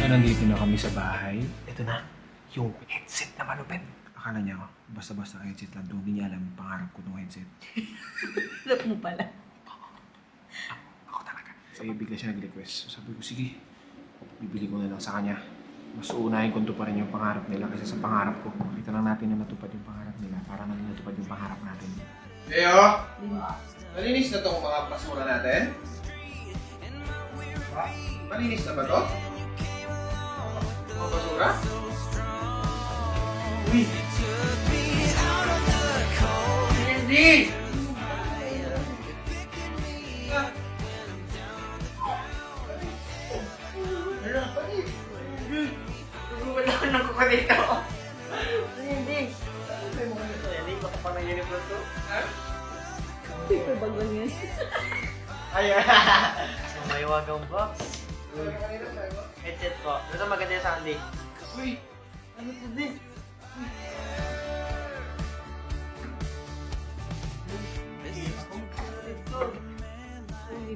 nandito na kami sa bahay. Ito na, yung headset na malupit. Akala niya, basta-basta headset lang. Doon, hindi niya alam yung pangarap ko ng headset. Alam mo pala. Ako talaga. So, bigla siya nag-request. So, sabi ko, sige, bibili ko na lang sa kanya. Mas uunahin kong tuparin yung pangarap nila kasi sa pangarap ko. Makita lang natin na natupad yung pangarap nila para na natupad yung pangarap natin. Leo, malinis na tong mga basura natin? Ha? Malinis na ba to? Mga basura? Uy! Hindi! Wala ka nang kuka dito. Hindi. Hindi ko pa na yun to. Hindi ko bagal yan. Ay, may wagang box. Headset po. Ito maganda yung Sandy. Uy! Ano ito din?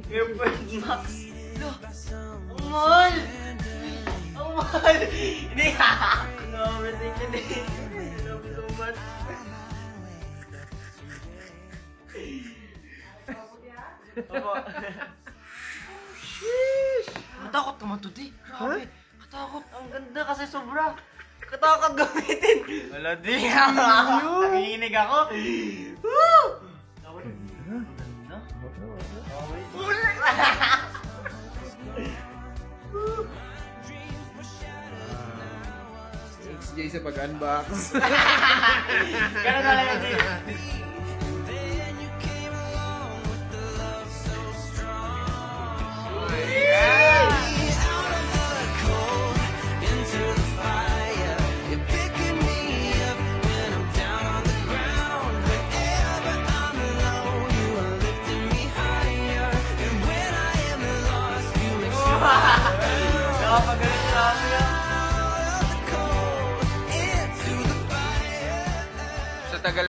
Airpod Max. Ang mahal! Ang mahal! Hindi! Grabe, thank you din. Love you so much. Opo. Sheesh! Matakot naman to, di. Grabe. Matakot. Ang ganda kasi sobra. Katakot gamitin. Wala, di. Nanginginig ako. Woo! Ang ganda. XJ sa pag-unbox. Ganun talaga, di.